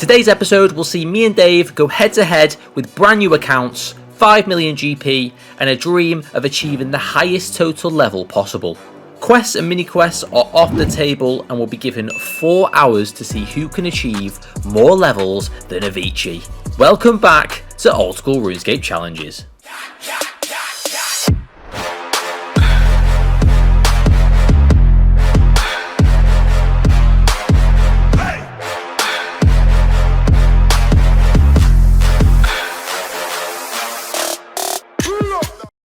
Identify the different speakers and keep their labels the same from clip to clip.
Speaker 1: Today's episode will see me and Dave go head to head with brand new accounts, 5 million GP, and a dream of achieving the highest total level possible. Quests and mini-quests are off the table and will be given 4 hours to see who can achieve more levels than Avicii. Welcome back to Oldschool Runescape Challenges.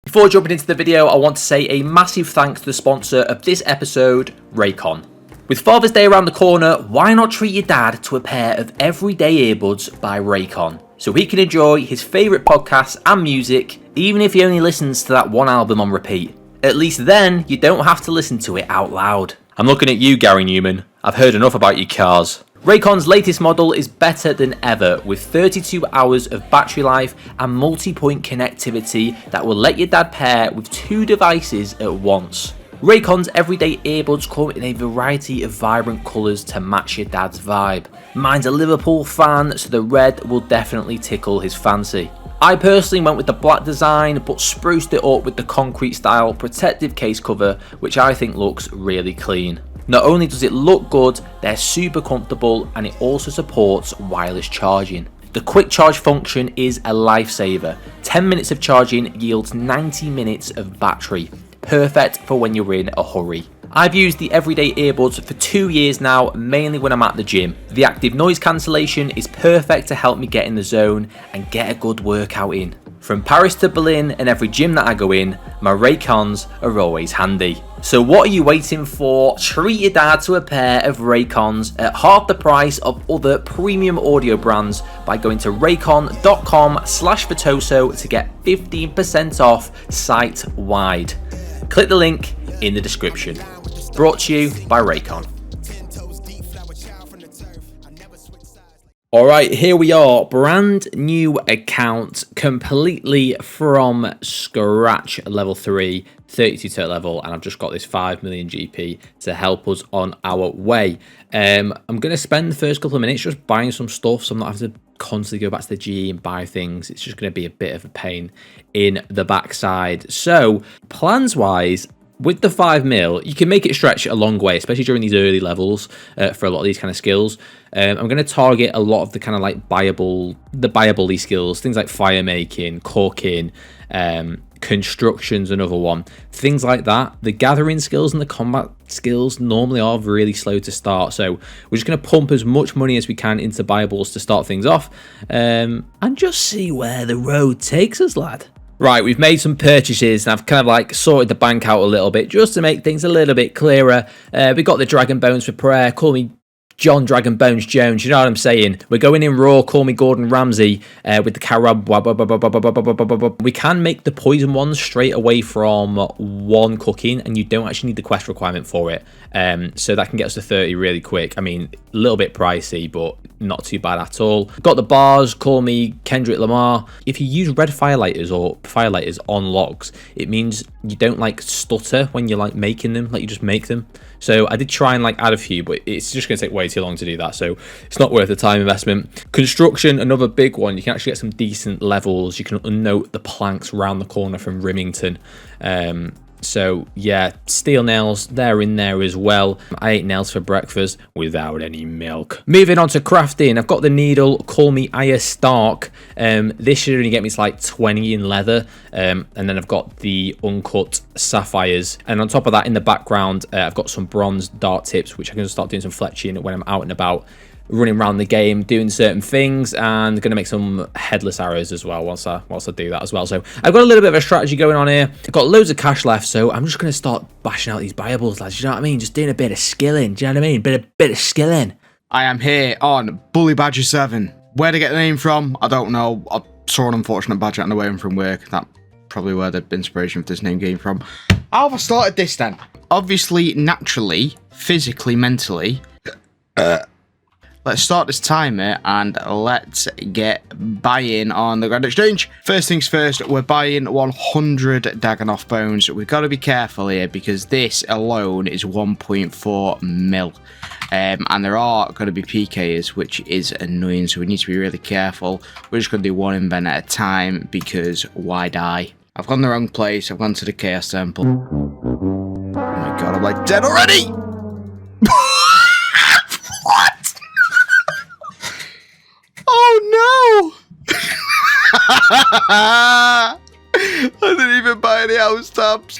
Speaker 1: Before jumping into the video, I want to say a massive thanks to the sponsor of this episode, Raycon. With Father's Day around the corner, why not treat your dad to a pair of everyday earbuds by Raycon, so he can enjoy his favourite podcasts and music, even if he only listens to that one album on repeat. At least then, you don't have to listen to it out loud. I'm looking at you, Gary Newman. I've heard enough about your cars. Raycon's latest model is better than ever, with 32 hours of battery life and multi-point connectivity that will let your dad pair with 2 devices at once. Raycon's everyday earbuds come in a variety of vibrant colours to match your dad's vibe. Mine's a Liverpool fan, so the red will definitely tickle his fancy. I personally went with the black design, but spruced it up with the concrete style protective case cover, which I think looks really clean. Not only does it look good, they're super comfortable, and it also supports wireless charging. The quick charge function is a lifesaver. 10 minutes of charging yields 90 minutes of battery. Perfect for when you're in a hurry. I've used the everyday earbuds for 2 years now, mainly when I'm at the gym. The active noise cancellation is perfect to help me get in the zone and get a good workout in. From Paris to Berlin and every gym that I go in, my Raycons are always handy. So what are you waiting for? Treat your dad to a pair of Raycons at half the price of other premium audio brands by going to raycon.com/Virtoso to get 15% off site-wide. Click the link in the description. Brought to you by Raycon. Alright, here we are, brand new account, completely from scratch, level 3, 32 total level, and I've just got this 5 million GP to help us on our way. I'm going to spend the first couple of minutes just buying some stuff, so I'm not having to constantly go back to the G and buy things. It's just going to be a bit of a pain in the backside. So, plans-wise, with the 5 mil, you can make it stretch a long way, especially during these early levels for a lot of these kind of skills. I'm going to target a lot of the kind of like buyable skills, things like fire making, cooking, construction's another one, things like that. The gathering skills and the combat skills normally are really slow to start, so we're just going to pump as much money as we can into buyables to start things off, and just see where the road takes us, lad. Right, we've made some purchases and I've kind of like sorted the bank out a little bit just to make things a little bit clearer. We got the Dragon Bones for prayer. Call me John Dragon Bones Jones, you know what I'm saying? We're going in raw, call me Gordon Ramsay with the Carab. We can make the poison ones straight away from 1 cooking, and you don't actually need the quest requirement for it. So that can get us to 30 really quick. I mean, a little bit pricey, but not too bad at all. Got the bars, call me Kendrick Lamar. If you use red firelighters or firelighters on logs, it means you don't like stutter when you're like making them, like you just make them. So I did try and like add a few, but it's just going to take way too long to do that, so it's not worth the time investment. Construction, another big one. You can actually get some decent levels. You can unnote the planks around the corner from Rimington. So yeah, steel nails, they're in there as well. I ate nails for breakfast without any milk. Moving on to crafting, I've got the needle, call me Arya Stark. This should only get me to like 20 in leather. And then I've got the uncut sapphires. And on top of that, in the background, I've got some bronze dart tips, which I can start doing some fletching when I'm out and about, running around the game, doing certain things, and going to make some headless arrows as well whilst I do that as well. So I've got a little bit of a strategy going on here. I've got loads of cash left, so I'm just going to start bashing out these buyables, lads. You know what I mean? Just doing a bit of skilling. Do you know what I mean? Bit of skilling.
Speaker 2: I am here on Bully Badger 7. Where to get the name from? I don't know. I saw an unfortunate badger on the way home from work. That's probably where the inspiration for this name came from. How have I started this then? Obviously, naturally, physically, mentally. let's start this timer and let's get buying on the Grand Exchange. First things first, we're buying 100 Dagannoth bones. We've got to be careful here because this alone is 1.4 mil. And there are going to be PKs, which is annoying, so we need to be really careful. We're just going to do one invent at a time because why die? I've gone the wrong place. I've gone to the Chaos Temple. Oh my god, I'm like dead already! What? Oh no! I didn't even buy any house tabs.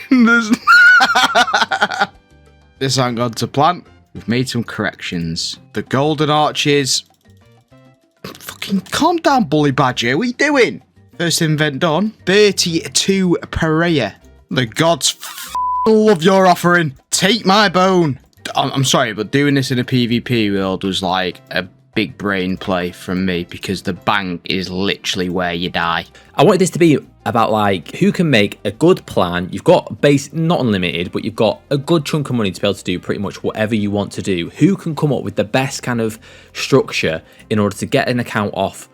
Speaker 2: This ain't gone to plan. We've made some corrections. The golden arches. Fucking calm down, Bully Badger. What are you doing? First invent done. 32 Perea. The gods love your offering. Take my bone. I'm sorry, but doing this in a PvP world was like a big brain play from me because the bank is literally where you die.
Speaker 1: I wanted this to be about like who can make a good plan. You've got base, not unlimited, but you've got a good chunk of money to be able to do pretty much whatever you want to do. Who can come up with the best kind of structure in order to get an account off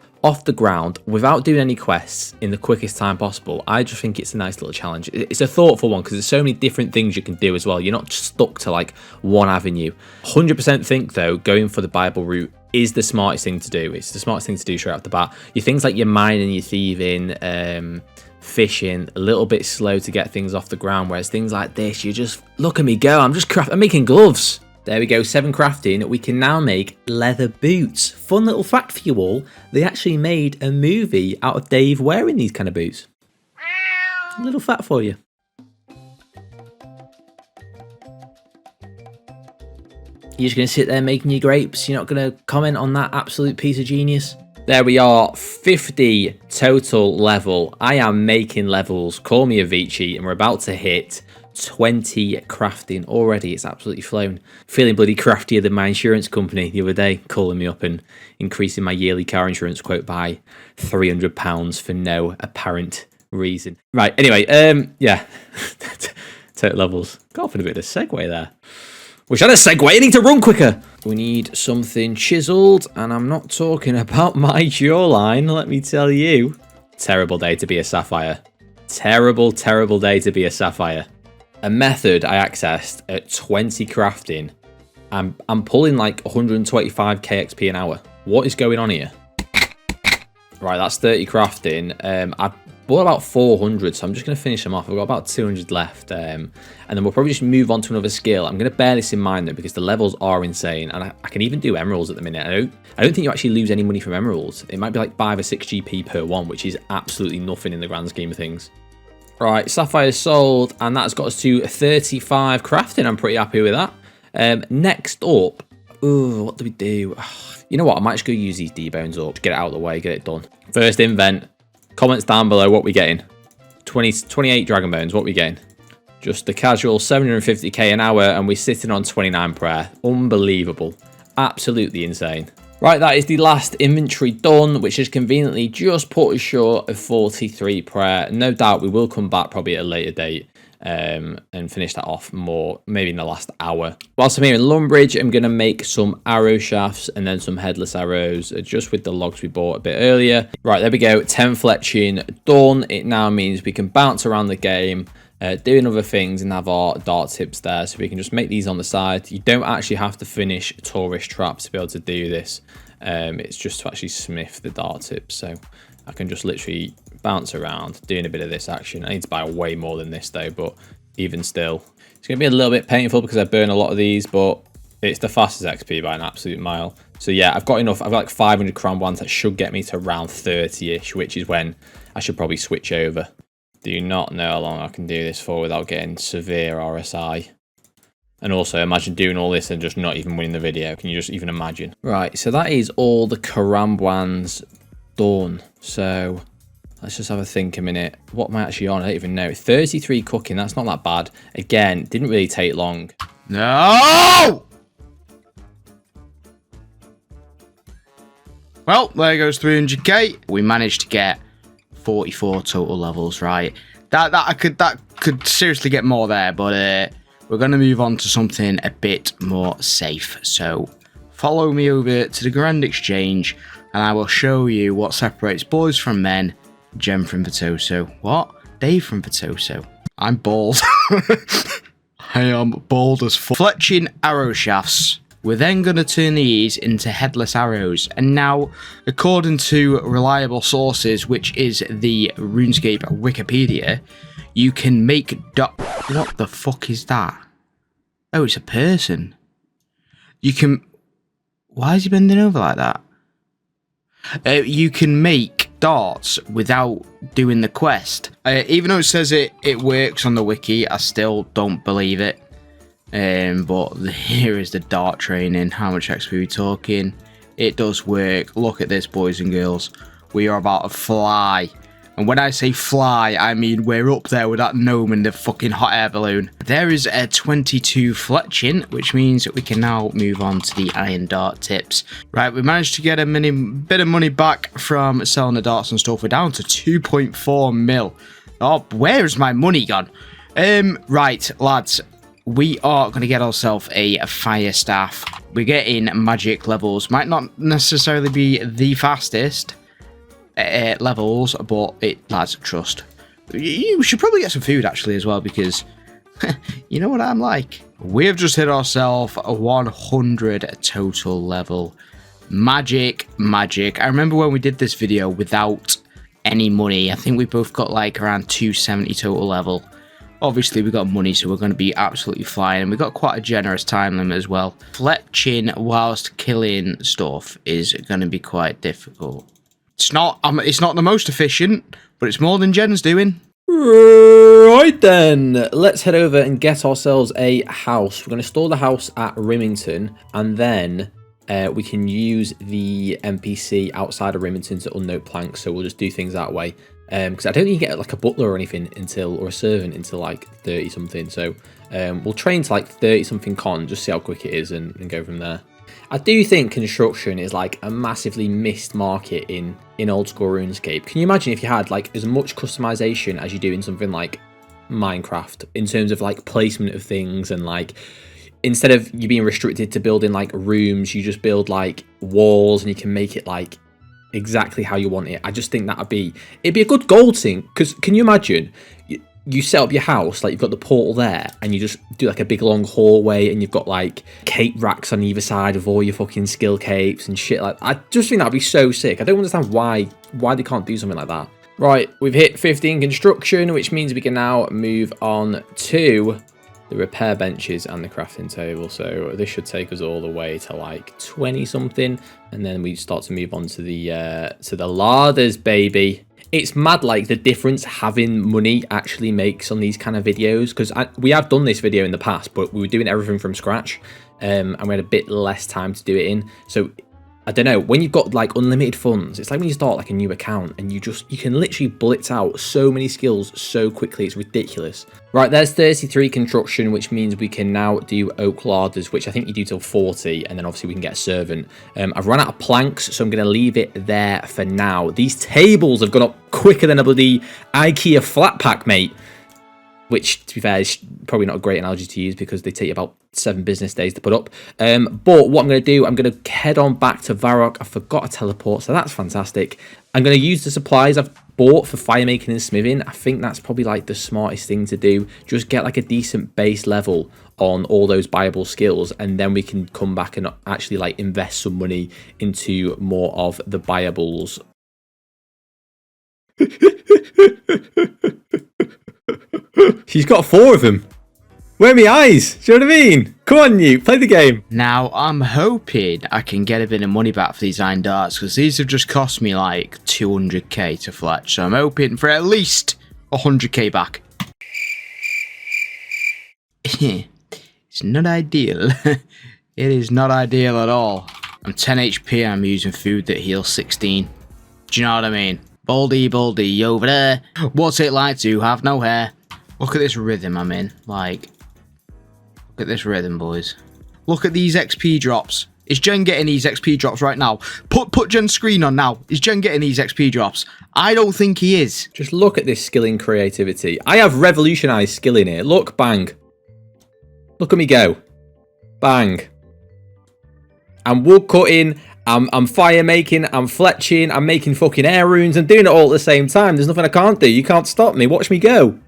Speaker 1: the ground without doing any quests in the quickest time possible. I just think it's a nice little challenge. It's a thoughtful one because there's so many different things you can do as well. You're not just stuck to like one avenue. 100% think though, going for the buyable route is the smartest thing to do. It's the smartest thing to do straight off the bat. Your things like your mining, your thieving, fishing, a little bit slow to get things off the ground, whereas things like this, you just look at me go, I'm making gloves. There we go, 7 crafting. We can now make leather boots. Fun little fact for you all, they actually made a movie out of Dave wearing these kind of boots. A little fact for you. You're just going to sit there making your grapes. You're not going to comment on that absolute piece of genius. There we are, 50 total level. I am making levels. Call me Avicii, and we're about to hit 20 crafting already. It's absolutely flown. Feeling bloody craftier than my insurance company the other day, calling me up and increasing my yearly car insurance quote by £300 for no apparent reason. Right, anyway, yeah. Total levels. Got off in a bit of a segue there. Wish I had a segue, I need to run quicker. We need something chiseled, and I'm not talking about my jawline, let me tell you. Terrible day to be a sapphire. Terrible, terrible day to be a sapphire. A method I accessed at 20 crafting. I'm pulling like 125k XP an hour. What is going on here? Right, that's 30 crafting. I bought about 400, so I'm just going to finish them off. I've got about 200 left. And then we'll probably just move on to another skill. I'm going to bear this in mind though, because the levels are insane. And I can even do emeralds at the minute. I don't think you actually lose any money from emeralds. It might be like 5 or 6 GP per one, which is absolutely nothing in the grand scheme of things. Right, sapphire sold, and that's got us to 35 crafting. I'm pretty happy with that. Next up, ooh, what do we do? You know what? I might just go use these D-bones up, get it out of the way, get it done. First invent. Comments down below what we getting. 28 dragon bones, what we getting? Just the casual 750k an hour, and we're sitting on 29 prayer. Unbelievable. Absolutely insane. Right, that is the last inventory done, which has conveniently just put us short of 43 prayer. No doubt we will come back probably at a later date and finish that off more, maybe in the last hour. Whilst I'm here in Lumbridge, I'm going to make some arrow shafts and then some headless arrows just with the logs we bought a bit earlier. Right, there we go. 10 fletching done. It now means we can bounce around the game, doing other things, and have our dart tips there, so we can just make these on the side. You don't actually have to finish tourist traps to be able to do this. It's just to actually smith the dart tips, so I can just literally bounce around doing a bit of this action. I need to buy way more than this though, but even still, it's going to be a little bit painful because I burn a lot of these, but it's the fastest XP by an absolute mile. So yeah, I've got enough. I've got like 500 crown ones that should get me to around 30-ish, which is when I should probably switch over. Do not know how long I can do this for without getting severe RSI. And also, imagine doing all this and just not even winning the video. Can you just even imagine? Right, so that is all the karambwans done. So let's just have a think a minute. What am I actually on? I don't even know. 33 cooking, that's not that bad. Again, didn't really take long.
Speaker 2: No! Well, there goes 300k. We managed to get 44 total levels, right? That could seriously get more there, but we're going to move on to something a bit more safe. So follow me over to the Grand Exchange and I will show you what separates boys from men. Jen from Virtoso. What? Dave from Virtoso. I'm bald. I am bald as fuck. Fletching arrow shafts. We're then going to turn these into headless arrows. And now, according to reliable sources, which is the RuneScape Wikipedia, you can make what the fuck is that? Oh, it's a person. You can... Why is he bending over like that? You can make darts without doing the quest. Even though it says it works on the wiki, I still don't believe it. But here is the dart training. How much XP are we talking? It does work. Look at this, boys and girls. We are about to fly. And when I say fly, I mean we're up there with that gnome in the fucking hot air balloon. There is a 22 fletching, which means that we can now move on to the iron dart tips. Right, we managed to get a bit of money back from selling the darts and stuff. We're down to 2.4 mil. Oh, where's my money gone? Right, lads. We are going to get ourselves a fire staff. We're getting magic levels. Might not necessarily be the fastest levels, but lads, trust. You should probably get some food actually as well, because you know what I'm like. We have just hit ourselves a 100 total level. Magic. I remember when we did this video without any money. I think we both got like around 270 total level. Obviously, we got money, so we're going to be absolutely flying. And we got quite a generous time limit as well. Fletching whilst killing stuff is going to be quite difficult. It's not the most efficient, but it's more than Jen's doing.
Speaker 1: Right then, let's head over and get ourselves a house. We're going to store the house at Rimington, and then we can use the NPC outside of Rimington to unnote planks. So we'll just do things that way. Because I don't think you get like a butler or anything or a servant until like 30 something. So we'll train to like 30 something con, just see how quick it is and go from there. I do think construction is like a massively missed market in old school RuneScape. Can you imagine if you had like as much customization as you do in something like Minecraft in terms of like placement of things, and like instead of you being restricted to building like rooms, you just build like walls and you can make it like exactly how you want it. I just think it'd be a good gold thing, because can you imagine you set up your house, like you've got the portal there and you just do like a big long hallway and you've got like cape racks on either side of all your fucking skill capes and shit. Like, I just think that'd be so sick. I don't understand why they can't do something like that. Right, we've hit 15 construction, which means we can now move on to the repair benches and the crafting table. So this should take us all the way to like 20 something, and then we start to move on to the larders, baby. It's mad like the difference having money actually makes on these kind of videos, because we have done this video in the past, but we were doing everything from scratch, and we had a bit less time to do it in. So I don't know, when you've got like unlimited funds, it's like when you start like a new account and you can literally blitz out so many skills so quickly, it's ridiculous. Right, there's 33 construction, which means we can now do oak larders, which I think you do till 40, and then obviously we can get a servant. I've run out of planks, so I'm going to leave it there for now. These tables have gone up quicker than a bloody IKEA flat pack, mate. Which, to be fair, is probably not a great analogy to use because they take about 7 business days to put up. But what I'm going to do, I'm going to head on back to Varrock. I forgot a teleport, so that's fantastic. I'm going to use the supplies I've bought for fire making and smithing. I think that's probably like the smartest thing to do. Just get like a decent base level on all those buyable skills, and then we can come back and actually like invest some money into more of the buyables. She's got 4 of them. Where are my eyes? Do you know what I mean? Come on, you play the game.
Speaker 2: Now, I'm hoping I can get a bit of money back for these iron darts, because these have just cost me like 200k to fletch. So I'm hoping for at least 100k back. It's not ideal. It is not ideal at all. I'm 10 HP and I'm using food that heals 16. Do you know what I mean? Baldy over there. What's it like to have no hair? Look at this rhythm I'm in. Like, look at this rhythm, boys. Look at these XP drops. Is Jen getting these XP drops right now? Put Jen's screen on now. Is Jen getting these XP drops? I don't think he is.
Speaker 1: Just look at this skill in creativity. I have revolutionized skill in here. Look, bang. Look at me go. Bang. I'm wood cutting, I'm fire making, I'm fletching, I'm making fucking air runes, I'm doing it all at the same time. There's nothing I can't do. You can't stop me. Watch me go.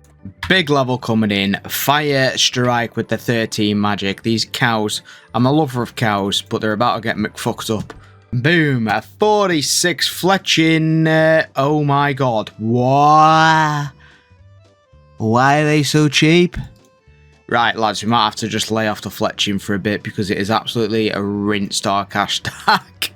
Speaker 2: Big level coming in. Fire strike with the 13 magic. These cows, I'm a lover of cows, but they're about to get fucked up. Boom, a 46 fletching. Oh my god. Why are they so cheap? Right, lads, we might have to just lay off the fletching for a bit because it is absolutely a rinsed our cash stack.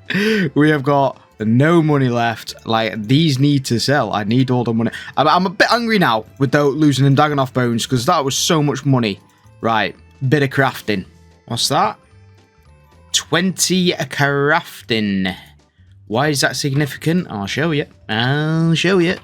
Speaker 2: We have got no money left. Like, these need to sell. I need all the money. I'm a bit angry now with losing them Daggenoff bones because that was so much money. Right, bit of crafting. What's that? 20 crafting. Why is that significant? I'll show you. I'll show you.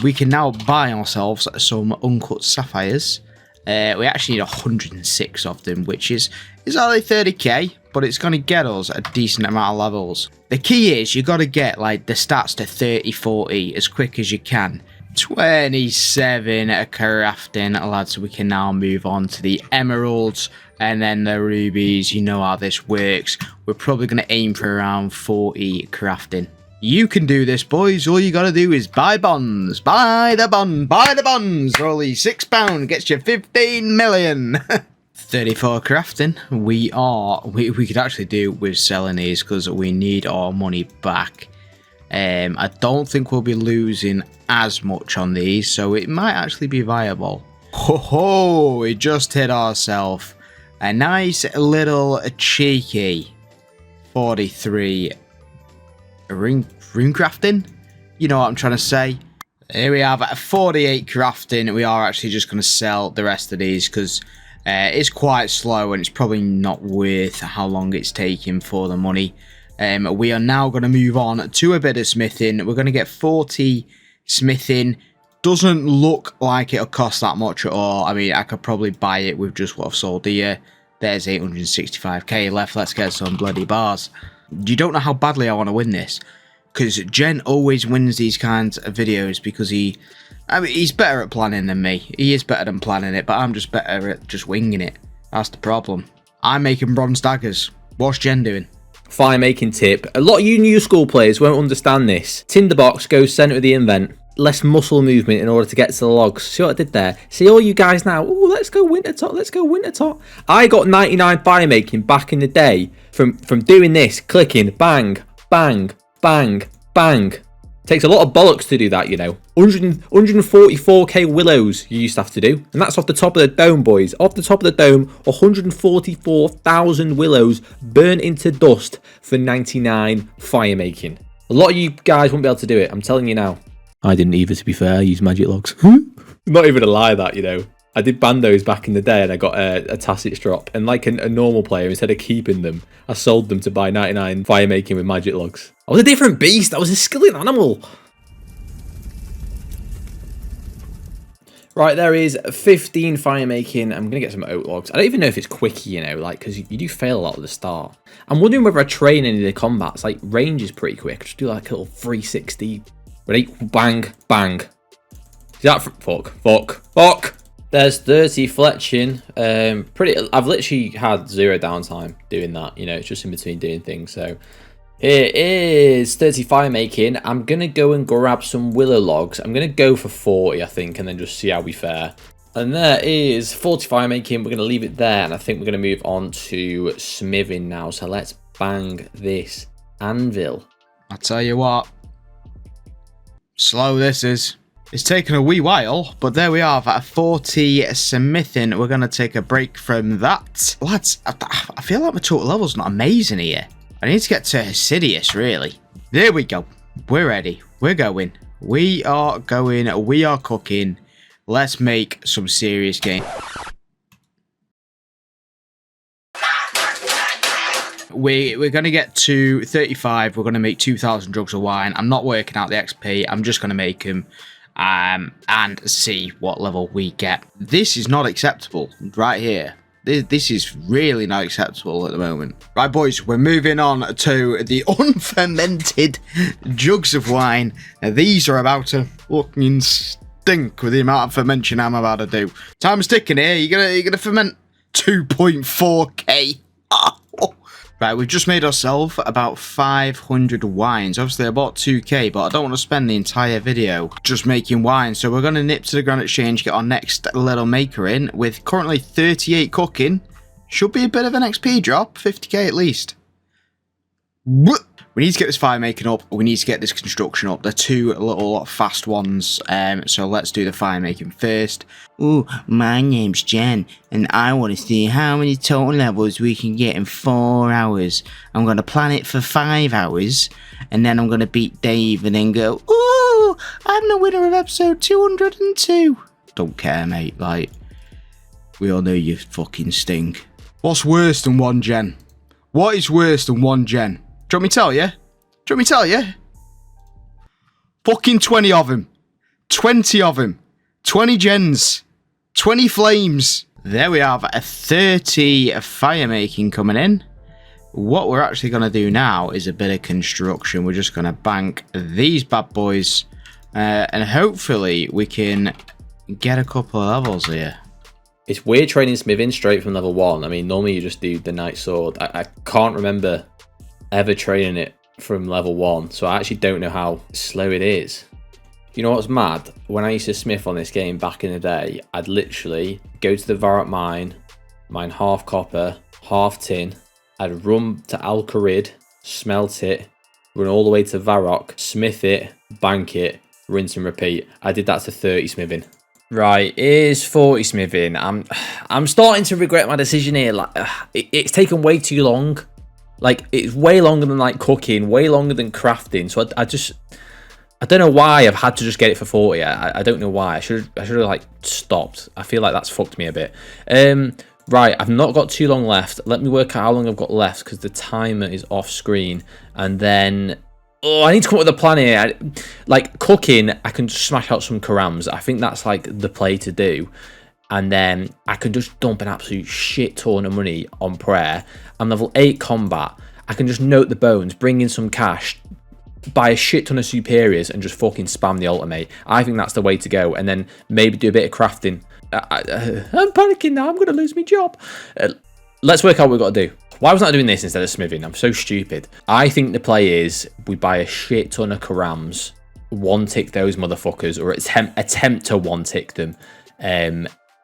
Speaker 2: We can now buy ourselves some uncut sapphires. We actually need 106 of them, which is only 30k, but it's going to get us a decent amount of levels. The key is you got to get like the stats to 30, 40 as quick as you can. 27 crafting, lads. We can now move on to the emeralds and then the rubies. You know how this works. We're probably going to aim for around 40 crafting. You can do this, boys. All you got to do is buy bonds. Buy the bonds. For only £6 gets you 15 million. 34 crafting. We could actually do with selling these because we need our money back. I don't think we'll be losing as much on these, so it might actually be viable. Ho, we just hit ourselves a nice little cheeky 43 rune crafting. You know what I'm trying to say. Here we have 48 crafting. We are actually just going to sell the rest of these because it's quite slow and it's probably not worth how long it's taking for the money. We are now going to move on to a bit of smithing. We're going to get 40 smithing. Doesn't look like it'll cost that much at all. I mean, I could probably buy it with just what I've sold here. There's 865k left. Let's get some bloody bars. You don't know how badly I want to win this, because Jen always wins these kinds of videos because he's better at planning than me. He is better than planning it, but I'm just better at just winging it. That's the problem. I'm making bronze daggers. What's Jen doing?
Speaker 1: Fire making tip. A lot of you new school players won't understand this. Tinderbox goes centre of the invent. Less muscle movement in order to get to the logs. See what I did there? See all you guys now. Oh, let's go winter top. Let's go winter top. I got 99 fire making back in the day from doing this, clicking, bang, bang, bang, bang. Takes a lot of bollocks to do that, you know. 144k willows you used to have to do. And that's off the top of the dome, boys. Off the top of the dome, 144,000 willows burnt into dust for 99 fire making. A lot of you guys won't be able to do it. I'm telling you now. I didn't either, to be fair. I used magic logs. Not even a lie, that, you know. I did bandos back in the day and I got a tacit drop. And like a normal player, instead of keeping them, I sold them to buy 99 fire making with magic logs. I was a different beast. I was a skilled animal. Right, there is 15 fire making. I'm going to get some oak logs. I don't even know if it's quick, you know, like, because you do fail a lot at the start. I'm wondering whether I train any of the combats. Like, range is pretty quick. Just do like a little 360. Ready? Bang, bang. Is that fuck. There's 30 fletching. I've literally had 0 downtime doing that. You know, it's just in between doing things. So here is 30 fire making. I'm gonna go and grab some willow logs. I'm gonna go for 40, I think, and then just see how we fare. And there is 40 fire making. We're gonna leave it there, and I think we're gonna move on to smithing now. So let's bang this anvil.
Speaker 2: I'll tell you what. Slow this is. It's taken a wee while, but there we are at 40 smithing. We're going to take a break from that. Lads, I feel like my total level's not amazing here. I need to get to Hasidius, really. There we go. We're ready. We're going. We are going. We are cooking. Let's make some serious game. We're going to get to 35. We're going to make 2,000 jugs of wine. I'm not working out the XP. I'm just going to make them and see what level we get. This is not acceptable right here. This is really not acceptable at the moment. Right, boys, we're moving on to the unfermented jugs of wine. Now, these are about to fucking stink with the amount of fermentation I'm about to do. Time's ticking here. You're gonna ferment 2.4k. Right, we've just made ourselves about 500 wines. Obviously, I bought 2k, but I don't want to spend the entire video just making wine. So we're going to nip to the Grand Exchange, get our next little maker in. With currently 38 cooking, should be a bit of an XP drop, 50k at least. We need to get this fire making up. We need to get this construction up. They're two little fast ones. So let's do the fire making first. Ooh, my name's Jen, and I want to see how many total levels we can get in 4 hours. I'm going to plan it for 5 hours, and then I'm going to beat Dave and then go, ooh, I'm the winner of episode 202. Don't care, mate. Like, we all know you fucking stink. What's worse than 1 gen? What is worse than 1 gen? Do you want me to tell you? Do you want me to tell you? Fucking 20 of them. 20 of them. 20 gens. 20 flames. There we have a 30 fire making coming in. What we're actually going to do now is a bit of construction. We're just going to bank these bad boys. And hopefully we can get a couple of levels here.
Speaker 1: It's weird training smithing straight from level 1. I mean, normally you just do the knight sword. I can't remember ever training it from level 1, so I actually don't know how slow it is. You know what's mad? When I used to smith on this game back in the day, I'd literally go to the Varrock mine half copper, half tin, I'd run to Al Kharid, smelt it, run all the way to Varrock, smith it, bank it, rinse and repeat. I did that to 30 smithing. Right, here's 40 smithing. I'm starting to regret my decision here. Like, it's taken way too long. Like, it's way longer than like cooking, way longer than crafting. So I don't know why I've had to just get it for 40. I don't know why. I should have like stopped. I feel like that's fucked me a bit. Right, I've not got too long left. Let me work out how long I've got left because the timer is off screen. And then, I need to come up with a plan here. Like cooking, I can just smash out some karams. I think that's like the play to do. And then I can just dump an absolute shit ton of money on prayer. I'm level 8 combat. I can just note the bones, bring in some cash, buy a shit ton of superiors, and just fucking spam the ultimate. I think that's the way to go. And then maybe do a bit of crafting. I'm panicking now. I'm going to lose my job. Let's work out what we've got to do. Why wasn't I doing this instead of smithing? I'm so stupid. I think the play is we buy a shit ton of karams, one tick those motherfuckers, or attempt to one tick them.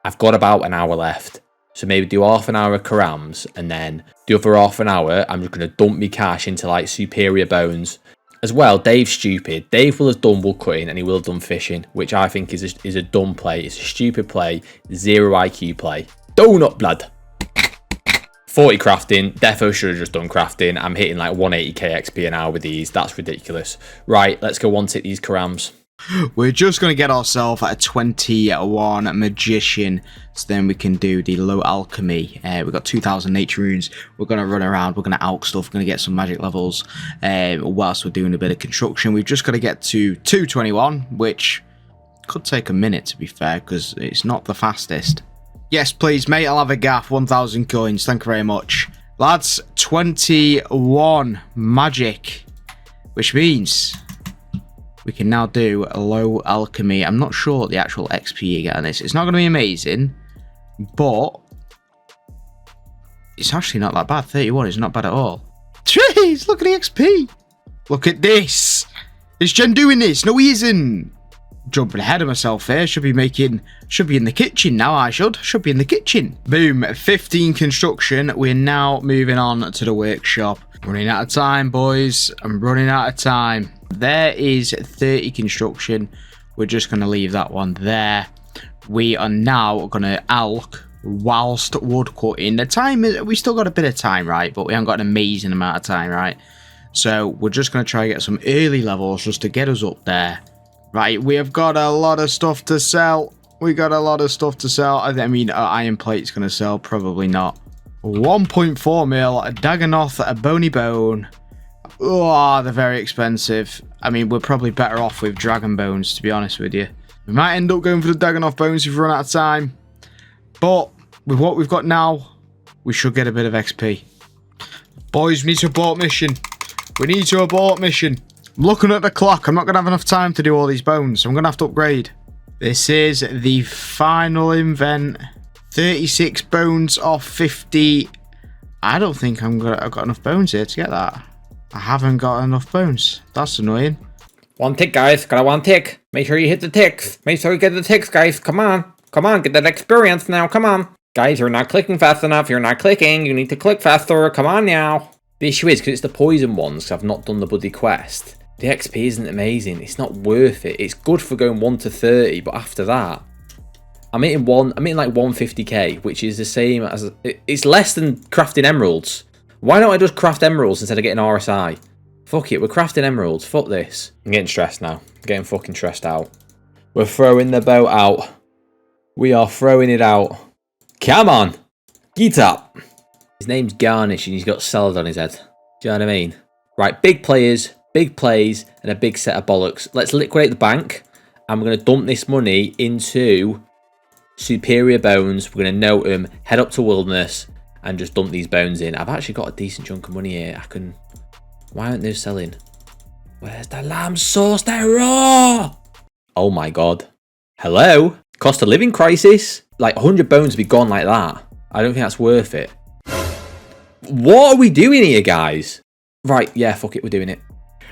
Speaker 1: I've got about an hour left. So maybe do half an hour of karams, and then the other half an hour, I'm just going to dump me cash into like superior bones. As well, Dave's stupid. Dave will have done wood cutting and he will have done fishing, which I think is a dumb play. It's a stupid play, 0 IQ play. Donut blood. 40 crafting. Defo should have just done crafting. I'm hitting like 180k XP an hour with these. That's ridiculous. Right, let's go one tick these karams.
Speaker 2: We're just going to get ourselves a 21 magician, so then we can do the low alchemy. We've got 2000 nature runes. We're going to run around, we're going to alch stuff, we're going to get some magic levels whilst we're doing a bit of construction. We've just got to get to 221, which could take a minute to be fair, because it's not the fastest. Yes, please, mate, I'll have a gaff. 1000 coins, thank you very much. Lads, 21 magic, which means we can now do a low alchemy. I'm not sure what the actual XP you get on this. It's not going to be amazing, but it's actually not that bad. 31 is not bad at all. Jeez, look at the XP. Look at this. Is Jen doing this? No, he isn't. Jumping ahead of myself here. Should be in the kitchen now. I should be in the kitchen. Boom. 15 construction. We're now moving on to the workshop. Running out of time, boys. I'm running out of time. There is 30 construction. We're just going to leave that one there. We are now going to alch whilst wood cutting. The time is, we still got a bit of time, right? But we haven't got an amazing amount of time, right? So we're just going to try and get some early levels just to get us up there. Right, we have got a lot of stuff to sell. We got a lot of stuff to sell. I mean, iron plate's going to sell. Probably not. 1.4 mil, a Dagonoth, a bony bone. Oh, they're very expensive. I mean, we're probably better off with dragon bones, to be honest with you. We might end up going for the Dagonoth bones if we run out of time. But with what we've got now, we should get a bit of XP. Boys, we need to abort mission. We need to abort mission. I'm looking at the clock. I'm not going to have enough time to do all these bones. So I'm going to have to upgrade. This is the final invent. 36 bones off 50. I don't think I've got enough bones here to get that. I haven't got enough bones. That's annoying.
Speaker 1: One tick, guys. Got a one tick. Make sure you hit the ticks. Make sure you get the ticks, guys. Come on. Come on, get that experience now. Come on. Guys, you're not clicking fast enough. You're not clicking. You need to click faster. Come on now. The issue is, because it's the poison ones, because I've not done the bloody quest, the XP isn't amazing. It's not worth it. It's good for going 1 to 30, but after that, I'm hitting like 150k, which is the same as... It's less than crafting emeralds. Why don't I just craft emeralds instead of getting RSI? Fuck it, we're crafting emeralds. Fuck this. I'm getting stressed now. I'm getting fucking stressed out. We're throwing the boat out. We are throwing it out. Come on. Get up. His name's Garnish and he's got salad on his head. Do you know what I mean? Right, big players, big plays, and a big set of bollocks. Let's liquidate the bank. And we're going to dump this money into superior bones. We're going to note them, head up to wilderness, and just dump these bones in. I've actually got a decent chunk of money here. I can... Why aren't they selling? Where's the lamb sauce? They're raw! Oh my god. Hello? Cost of living crisis? Like 100 bones would be gone like that. I don't think that's worth it. What are we doing here, guys? Right, yeah, fuck it, we're doing it.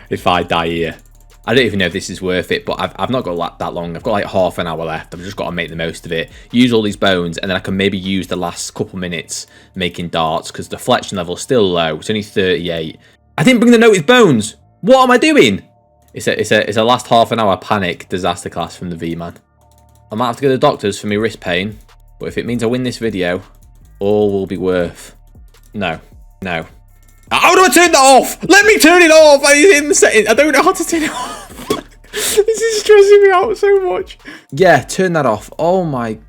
Speaker 1: If I die here. I don't even know if this is worth it, but I've not got that long. I've got like half an hour left. I've just got to make the most of it. Use all these bones, and then I can maybe use the last couple minutes making darts, because the deflection level's still low. It's only 38. I didn't bring the note with bones. What am I doing? It's a last half an hour panic disaster class from the V-Man. I might have to go to the doctors for my wrist pain, but if it means I win this video, all will be worth. No. How do I turn that off? Let me turn it off. It's in the settings. I don't know how to turn it off. This is stressing me out so much. Yeah, turn that off. Oh my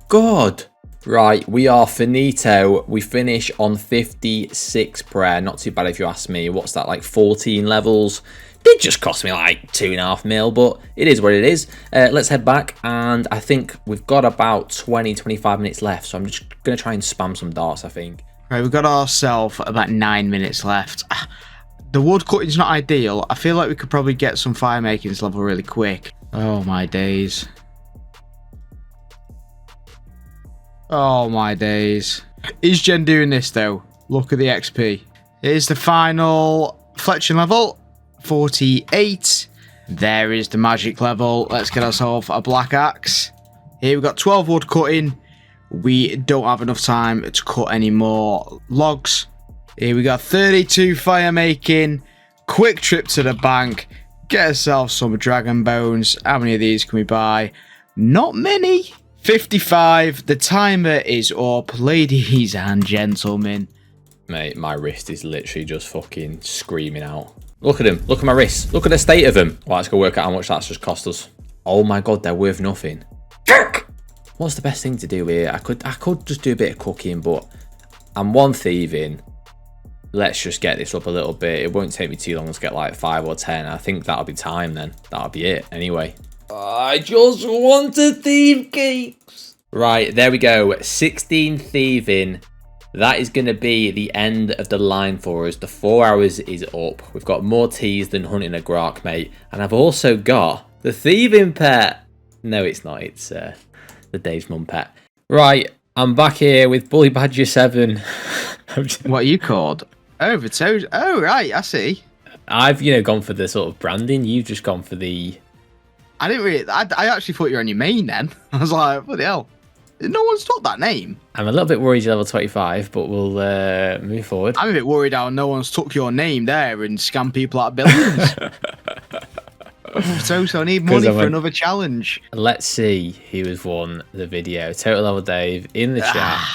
Speaker 1: god. Right, we are finito. We finish on 56 prayer. Not too bad if you ask me. What's that, like 14 levels? Did just cost me like 2.5 mil, but it is what it is. Let's head back, and I think we've got about 20-25 minutes left, so I'm just going to try and spam some darts, I think.
Speaker 2: Right, we've got ourselves about 9 minutes left. The wood cutting's not ideal. I feel like we could probably get some fire making this level really quick. Oh my days. Oh my days. Is Jen doing this though? Look at the XP. Here's the final fletching level. 48. There is the magic level. Let's get ourselves a black axe. Here we've got 12 wood cutting. We don't have enough time to cut any more logs. Here we got 32 fire making. Quick trip to the bank. Get ourselves some dragon bones. How many of these can we buy? Not many. 55. The timer is up, ladies and gentlemen.
Speaker 1: Mate, my wrist is literally just fucking screaming out. Look at him. Look at my wrist. Look at the state of him. Well, let's go work out how much that's just cost us. Oh my god, they're worth nothing. What's the best thing to do here? I could just do a bit of cooking, but I'm one thieving. Let's just get this up a little bit. It won't take me too long to get like 5 or 10. I think that'll be time then. That'll be it anyway. I just want to thieve cakes. Right, there we go. 16 thieving. That is going to be the end of the line for us. The 4 hours is up. We've got more teas than hunting a grok, mate. And I've also got the thieving pet. No, it's not. It's the Dave's mum pet. Right, I'm back here with Bully Badger 7.
Speaker 2: What are you called? Oh, Virtoso. Oh, right, I see.
Speaker 1: I've, gone for the sort of branding. You've just gone for the...
Speaker 2: I didn't really... I actually thought you were on your main then. I was like, what the hell? No one's took that name.
Speaker 1: I'm a little bit worried you're level 25, but we'll move forward.
Speaker 2: I'm a bit worried how no one's took your name there and scam people out of billions. So I need money for another challenge.
Speaker 1: Let's see who has won the video. Total Level Dave in the chat.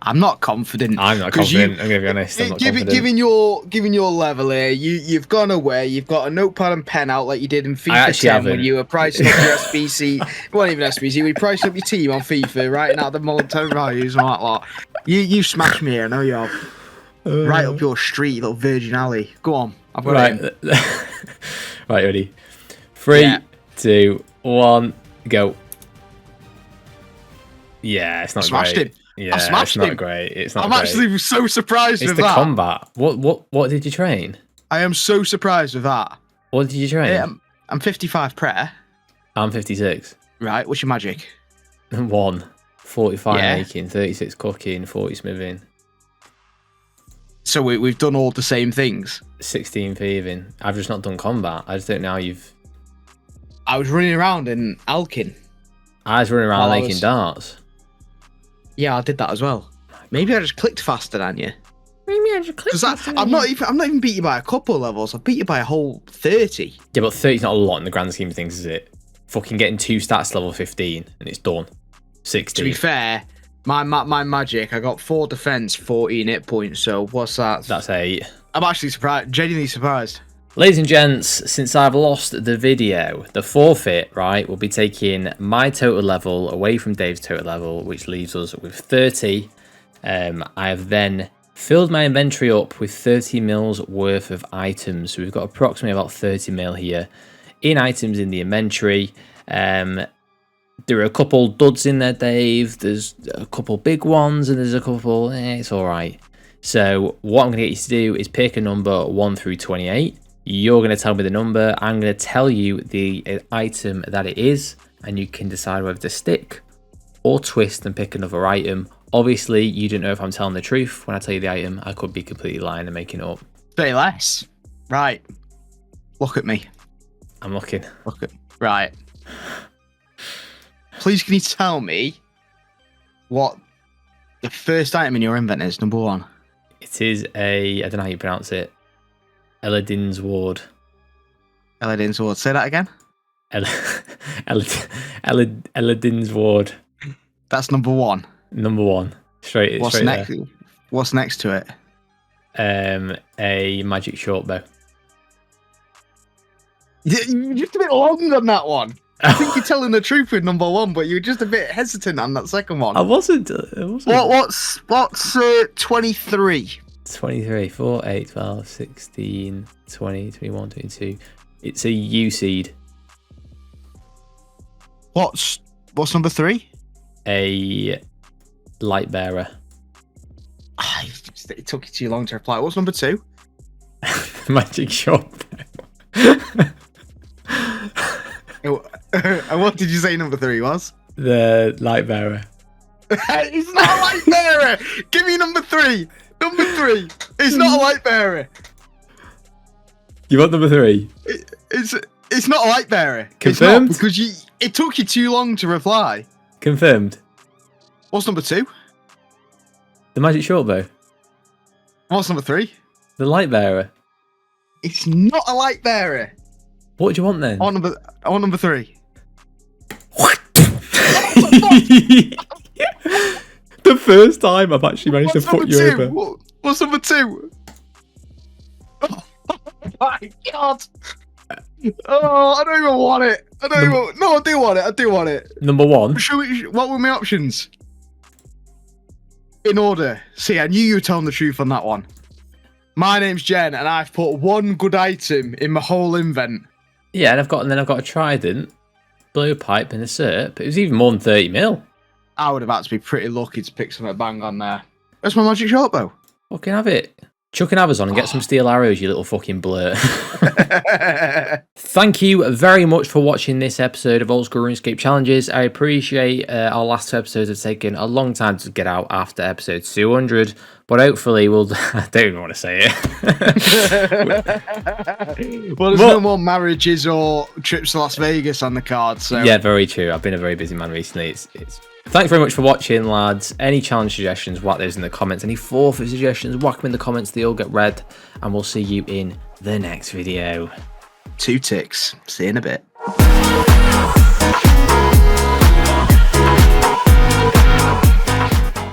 Speaker 2: I'm not confident.
Speaker 1: I'm not confident. I'm going to be honest. I'm not confident.
Speaker 2: Given your level here, you've gone away. You've got a notepad and pen out like you did in FIFA 10 when you were pricing up your SBC. It wasn't even SBC. We priced up your team on FIFA, writing out the monetary values and all that lot. You smashed me here. I know you have. Right up your street, little Virgin Alley. Go on. I've got it in.
Speaker 1: Right, ready? 3, 2, 1, go. Yeah, it's not
Speaker 2: smashed
Speaker 1: great.
Speaker 2: Him.
Speaker 1: Yeah,
Speaker 2: I smashed
Speaker 1: it's
Speaker 2: him.
Speaker 1: not great. It's not
Speaker 2: I'm
Speaker 1: great.
Speaker 2: actually so surprised
Speaker 1: it's
Speaker 2: with
Speaker 1: the
Speaker 2: that.
Speaker 1: combat. What did you train?
Speaker 2: I am so surprised with that.
Speaker 1: What did you train?
Speaker 2: I'm 55 prayer.
Speaker 1: I'm 56.
Speaker 2: Right, what's your magic?
Speaker 1: 1. 45 making, 36 cooking, 40 smithing.
Speaker 2: So we've done all the same things.
Speaker 1: 16 thieving. I've just not done combat. I just don't know how you've...
Speaker 2: I was running around in Alkin.
Speaker 1: I was running around making darts.
Speaker 2: Yeah, I did that as well. Maybe I just clicked faster than you.
Speaker 1: Maybe I just clicked faster than you.
Speaker 2: I'm not even beat you by a couple of levels. I beat you by a whole 30.
Speaker 1: Yeah, but 30's not a lot in the grand scheme of things, is it? Fucking getting 2 stats level 15 and it's done. 60.
Speaker 2: To be fair, my magic, I got 4 defense, 14 hit points. So what's that?
Speaker 1: That's 8.
Speaker 2: I'm actually surprised, genuinely surprised.
Speaker 1: Ladies and gents, since I've lost the video, the forfeit, right, will be taking my total level away from Dave's total level, which leaves us with 30. I have then filled my inventory up with 30 mils worth of items. So we've got approximately about 30 mil here in items in the inventory. There are a couple duds in there, Dave. There's a couple big ones and there's a couple, it's all right. So what I'm going to get you to do is pick a number 1 through 28. You're going to tell me the number. I'm going to tell you the item that it is, and you can decide whether to stick or twist and pick another item. Obviously, you don't know if I'm telling the truth when I tell you the item. I could be completely lying and making it up.
Speaker 2: Say less. Right. Look at me.
Speaker 1: I'm looking.
Speaker 2: Right. Please, can you tell me what the first item in your inventory is? Number 1.
Speaker 1: It is I don't know how you pronounce it. Eladin's Ward.
Speaker 2: Eladin's Ward. Say that again.
Speaker 1: Eladin's Ward.
Speaker 2: That's number 1.
Speaker 1: Number 1. Straight.
Speaker 2: What's
Speaker 1: straight
Speaker 2: next?
Speaker 1: There.
Speaker 2: What's next to it?
Speaker 1: A magic short bow.
Speaker 2: You're just a bit long on that one. I think you're telling the truth with number 1, but you were just a bit hesitant on that second one.
Speaker 1: I wasn't.
Speaker 2: What's 23?
Speaker 1: 23, 4, 8, 12, 16, 20, 21, 22. It's a U seed.
Speaker 2: What's number 3?
Speaker 1: A light bearer.
Speaker 2: It took you too long to reply. What's number 2?
Speaker 1: Magic short
Speaker 2: bow. And what did you say number 3 was?
Speaker 1: The light bearer.
Speaker 2: It's not a light bearer. Give me number 3. Number 3. It's not a light bearer.
Speaker 1: You want number 3?
Speaker 2: It's not a light bearer.
Speaker 1: Confirmed?
Speaker 2: It's not, because it took you too long to reply.
Speaker 1: Confirmed.
Speaker 2: What's number 2?
Speaker 1: The magic short bow.
Speaker 2: What's number 3?
Speaker 1: The light bearer.
Speaker 2: It's not a light bearer.
Speaker 1: What do you want then?
Speaker 2: I want number 3.
Speaker 1: The first time I've actually managed to put you over.
Speaker 2: What's number 2? Oh my god! Oh, I don't even want it. I do want it.
Speaker 1: Number 1.
Speaker 2: What were my options? In order. See, I knew you were telling the truth on that one. My name's Jen, and I've put 1 good item in my whole invent.
Speaker 1: Yeah, and then I've got a trident, blowpipe, and a serp. It was even more than 30 mil.
Speaker 2: I would have had to be pretty lucky to pick something bang on there. That's my magic short bow.
Speaker 1: Fucking have it. Chuck an Amazon and get some steel arrows, you little fucking blur. Thank you very much for watching this episode of Oldschool Runescape Challenges. I appreciate our last 2 episodes have taken a long time to get out after episode 200, but hopefully we'll... I don't even want to say
Speaker 2: it. Well, there's no more marriages or trips to Las Vegas on the card, so...
Speaker 1: Yeah, very true. I've been a very busy man recently. It's... Thanks very much for watching, lads. Any challenge suggestions, whack those in the comments. Any forfeit suggestions, whack them in the comments. They all get read. And we'll see you in the next video.
Speaker 2: 2 ticks. See you in a bit.